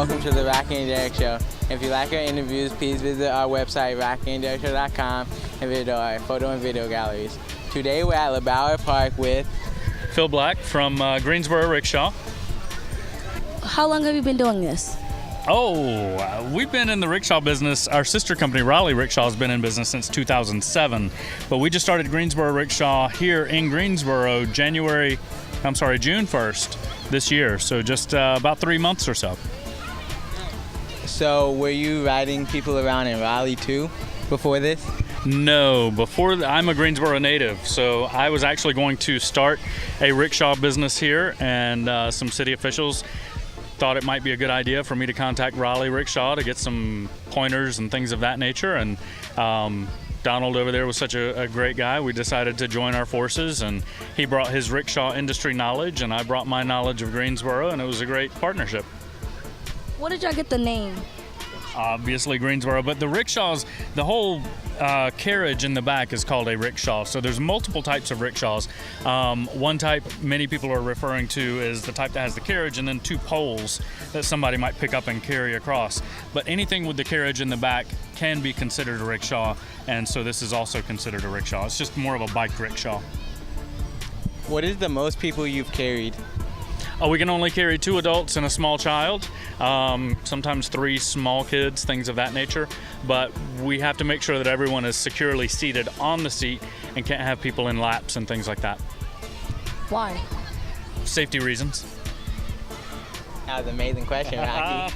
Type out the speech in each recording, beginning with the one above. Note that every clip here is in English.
welcome to the Rocky and Derrick Show. If you like our interviews, please visit our website, rockyandderrickshow.com, and visit our photo and video galleries. Today we're at LeBauer Park with Phil Black from Greensboro Rickshaw. How long have you been doing this? We've been in the rickshaw business. Our sister company, Raleigh Rickshaw, has been in business since 2007. But we just started Greensboro Rickshaw here in Greensboro June 1st this year. So just about 3 months or so. So were you riding people around in Raleigh too before this? No, I'm a Greensboro native, so I was actually going to start a rickshaw business here, and some city officials thought it might be a good idea for me to contact Raleigh Rickshaw to get some pointers and things of that nature. And Donald over there was such a great guy. We decided to join our forces, and he brought his rickshaw industry knowledge, and I brought my knowledge of Greensboro, and it was a great partnership. What did y'all get the name? Obviously Greensboro, but the rickshaws, the whole carriage in the back is called a rickshaw. So there's multiple types of rickshaws. One type many people are referring to is the type that has the carriage and then two poles that somebody might pick up and carry across. But anything with the carriage in the back can be considered a rickshaw, and so this is also considered a rickshaw. It's just more of a bike rickshaw. What is the most people you've carried? We can only carry 2 adults and a small child, sometimes 3 small kids, things of that nature. But we have to make sure that everyone is securely seated on the seat and can't have people in laps and things like that. Why? Safety reasons. That was an amazing question, Rocky.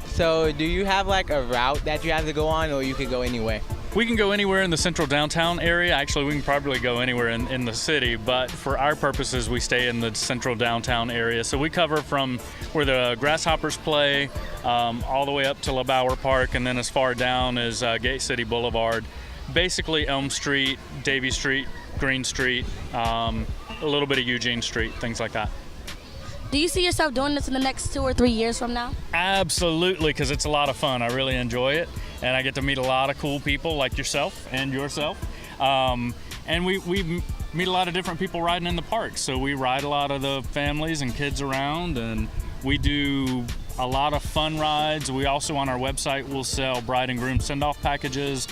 So do you have like a route that you have to go on, or you could go anywhere? We can go anywhere in the central downtown area. Actually, we can probably go anywhere in the city, but for our purposes, we stay in the central downtown area. So we cover from where the Grasshoppers play all the way up to LeBauer Park, and then as far down as Gate City Boulevard. Basically Elm Street, Davie Street, Green Street, a little bit of Eugene Street, things like that. Do you see yourself doing this in the next 2 or 3 years from now? Absolutely, because it's a lot of fun. I really enjoy it, and I get to meet a lot of cool people like yourself. And we meet a lot of different people riding in the park. So we ride a lot of the families and kids around, and we do a lot of fun rides. We also, on our website, will sell Bride and Groom Send-Off packages.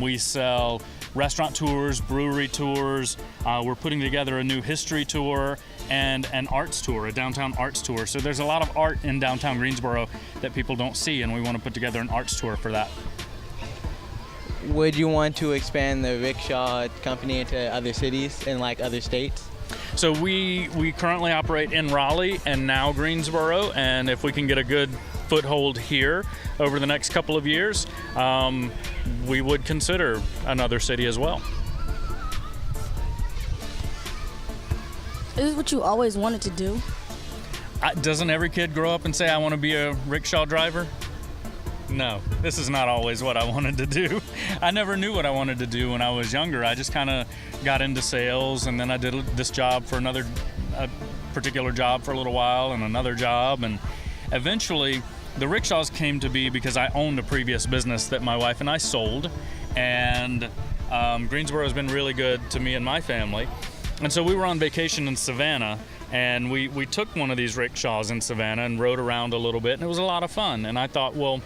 We sell restaurant tours, brewery tours. We're putting together a new history tour and an arts tour, a downtown arts tour. So there's a lot of art in downtown Greensboro that people don't see, and we want to put together an arts tour for that. Would you want to expand the rickshaw company into other cities in like other states? So we currently operate in Raleigh and now Greensboro, and if we can get a good foothold here over the next couple of years, we would consider another city as well. Is this what you always wanted to do? Doesn't every kid grow up and say, I want to be a rickshaw driver? No, this is not always what I wanted to do. I never knew what I wanted to do when I was younger. I just kind of got into sales, and then I did this job for a particular job for a little while, and another job, and eventually the rickshaws came to be because I owned a previous business that my wife and I sold, and Greensboro has been really good to me and my family. And so we were on vacation in Savannah, and we took one of these rickshaws in Savannah and rode around a little bit, and it was a lot of fun. And I thought, well,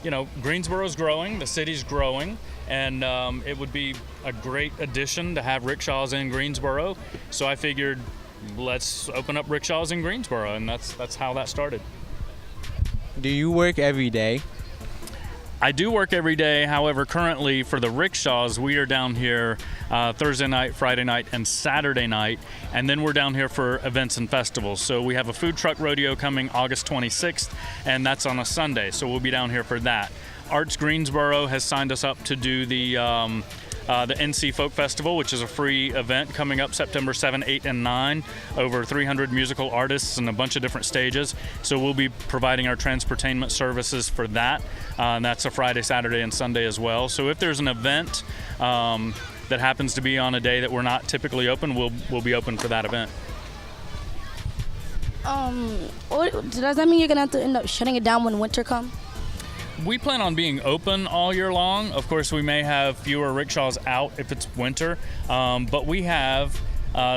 you know, Greensboro's growing, the city's growing, and it would be a great addition to have rickshaws in Greensboro. So I figured, let's open up rickshaws in Greensboro, and that's how that started. Do you work every day? I do work every day. However, currently for the rickshaws, we are down here Thursday night, Friday night, and Saturday night. And then we're down here for events and festivals. So we have a food truck rodeo coming August 26th, and that's on a Sunday. So we'll be down here for that. Arts Greensboro has signed us up to do the NC Folk Festival, which is a free event coming up September 7, 8, and 9. Over 300 musical artists and a bunch of different stages. So we'll be providing our transportainment services for that. And that's a Friday, Saturday, and Sunday as well. So if there's an event that happens to be on a day that we're not typically open, we'll be open for that event. Does that mean you're gonna have to end up shutting it down when winter comes? We plan on being open all year long. Of course, we may have fewer rickshaws out if it's winter, but we have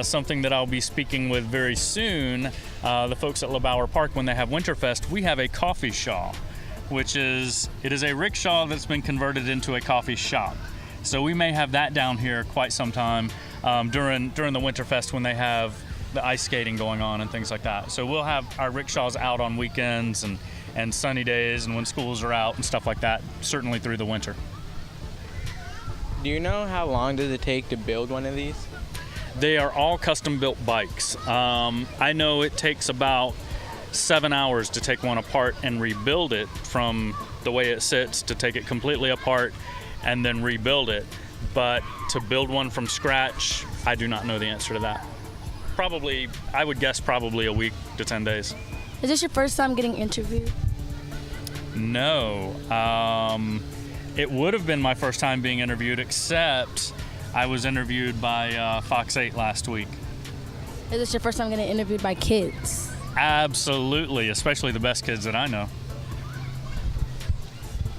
something that I'll be speaking with very soon, the folks at LeBauer Park, when they have Winterfest, we have a coffee shaw, it is a rickshaw that's been converted into a coffee shop. So we may have that down here quite some time during the Winterfest when they have the ice skating going on and things like that. So we'll have our rickshaws out on weekends and sunny days and when schools are out and stuff like that, certainly through the winter. Do you know how long does it take to build one of these? They are all custom-built bikes. I know it takes about 7 hours to take one apart and rebuild it from the way it sits, to take it completely apart and then rebuild it. But to build one from scratch, I do not know the answer to that. I would guess probably a week to 10 days. Is this your first time getting interviewed? No. It would have been my first time being interviewed, except I was interviewed by Fox 8 last week. Is this your first time getting interviewed by kids? Absolutely, especially the best kids that I know.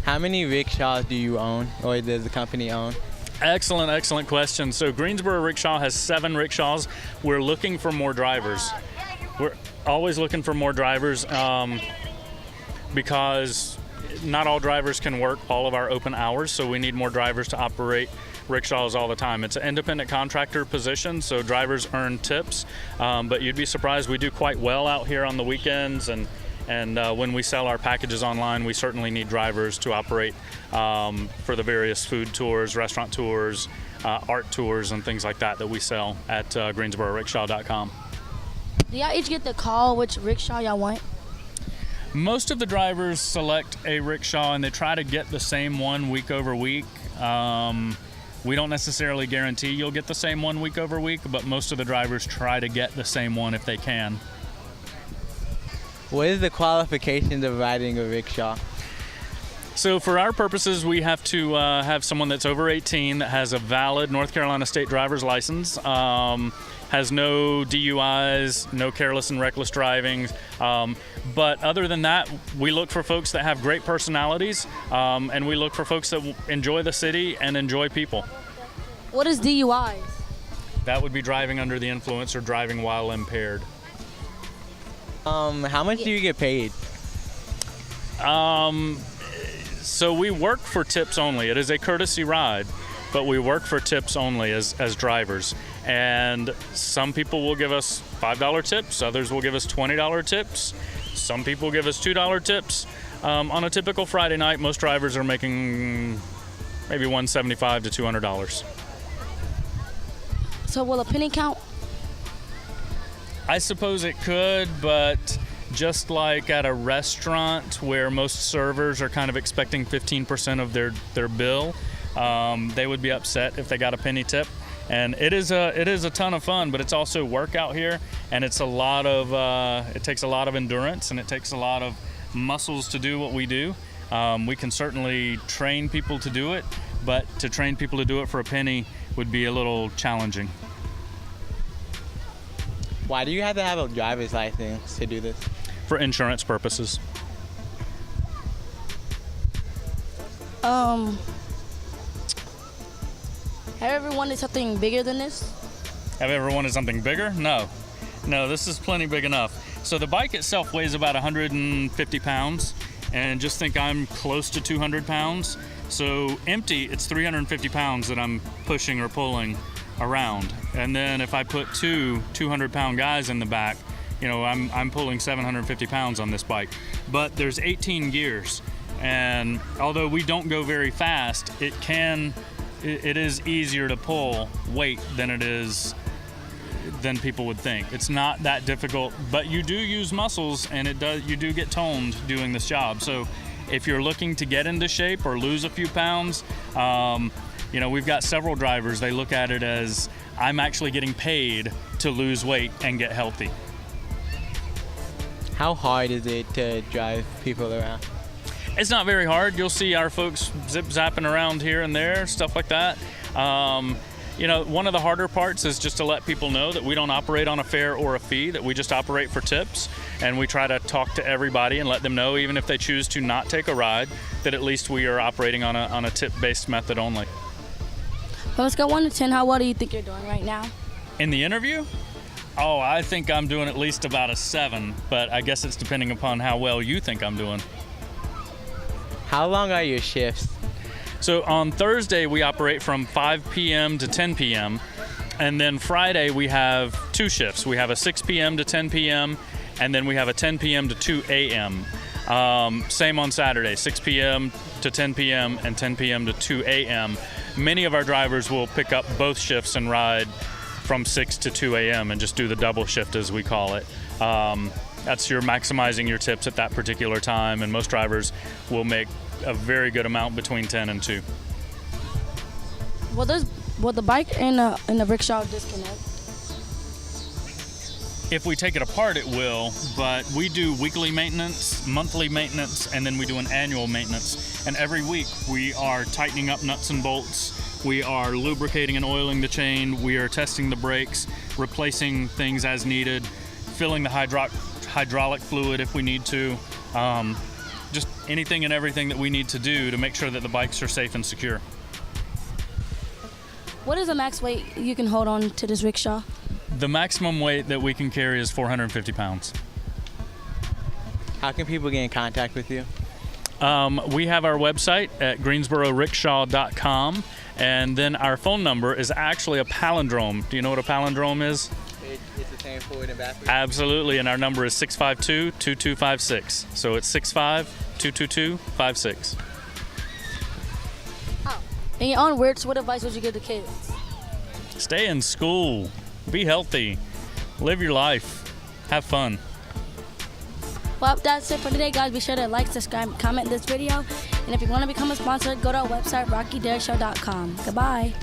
How many rickshaws do you own, or does the company own? Excellent question. So Greensboro Rickshaw has 7 rickshaws. We're looking for more drivers. We're always looking for more drivers because not all drivers can work all of our open hours, so we need more drivers to operate rickshaws all the time. It's an independent contractor position, so drivers earn tips, but you'd be surprised, we do quite well out here on the weekends, and when we sell our packages online, we certainly need drivers to operate for the various food tours, restaurant tours, art tours, and things like that we sell at GreensboroRickshaw.com. Do y'all each get the call which rickshaw y'all want? Most of the drivers select a rickshaw and they try to get the same one week over week. We don't necessarily guarantee you'll get the same one week over week, but most of the drivers try to get the same one if they can. What is the qualifications of riding a rickshaw? So for our purposes, we have to have someone that's over 18 that has a valid North Carolina state driver's license, has no DUIs, no careless and reckless driving. But other than that, we look for folks that have great personalities, and we look for folks that enjoy the city and enjoy people. What is DUIs? That would be driving under the influence or driving while impaired. How much do you get paid? So we work for tips only. It is a courtesy ride, but we work for tips only as drivers. And some people will give us $5 tips, others will give us $20 tips, some people give us $2 tips. On a typical Friday night, most drivers are making maybe $175 to $200. So will a penny count? I suppose it could, but just like at a restaurant where most servers are kind of expecting 15% of their bill, they would be upset if they got a penny tip. And it is a ton of fun, but it's also work out here, and it's it takes a lot of endurance and it takes a lot of muscles to do what we do. We can certainly train people to do it, but to train people to do it for a penny would be a little challenging. Why do you have to have a driver's license to do this? For insurance purposes. Have you ever wanted something bigger than this? Have you ever wanted something bigger? No, this is plenty big enough. So the bike itself weighs about 150 pounds, and just think I'm close to 200 pounds. So empty, it's 350 pounds that I'm pushing or pulling around. And then if I put two 200-pound guys in the back, I'm pulling 750 pounds on this bike. But there's 18 gears, and although we don't go very fast, it is easier to pull weight than people would think. It's not that difficult, but you do use muscles, and you do get toned doing this job. So if you're looking to get into shape or lose a few pounds, we've got several drivers. They look at it as I'm actually getting paid to lose weight and get healthy. How hard is it to drive people around? It's not very hard. You'll see our folks zip-zapping around here and there, stuff like that. One of the harder parts is just to let people know that we don't operate on a fare or a fee, that we just operate for tips, and we try to talk to everybody and let them know, even if they choose to not take a ride, that at least we are operating on a tip-based method only. Well, let's go 1 to 10. How well do you think you're doing right now? In the interview? Oh, I think I'm doing at least about a 7, but I guess it's depending upon how well you think I'm doing. How long are your shifts? So on Thursday, we operate from 5 p.m. to 10 p.m. And then Friday, we have 2 shifts. We have a 6 p.m. to 10 p.m. and then we have a 10 p.m. to 2 a.m. Same on Saturday, 6 p.m. to 10 p.m. and 10 p.m. to 2 a.m. Many of our drivers will pick up both shifts and ride from 6 to 2 a.m. and just do the double shift, as we call it. That's you're maximizing your tips at that particular time, and most drivers will make a very good amount between 10 and 2. Will the bike and the rickshaw disconnect? If we take it apart, it will, but we do weekly maintenance, monthly maintenance, and then we do an annual maintenance. And every week we are tightening up nuts and bolts, we are lubricating and oiling the chain, we are testing the brakes, replacing things as needed, filling the hydraulic fluid if we need to, just anything and everything that we need to do to make sure that the bikes are safe and secure. What is the max weight you can hold on to this rickshaw? The maximum weight that we can carry is 450 pounds. How can people get in contact with you? We have our website at GreensboroRickshaw.com, and then our phone number is actually a palindrome. Do you know what a palindrome is? It's the same forward and backwards? Absolutely, and our number is 652-2256. So it's 6522256. In your own words, what advice would you give the kids? Stay in school. Be healthy. Live your life. Have fun. Well, that's it for today, guys. Be sure to like, subscribe, comment this video. And if you want to become a sponsor, go to our website, RockyDerrickshow.com. Goodbye.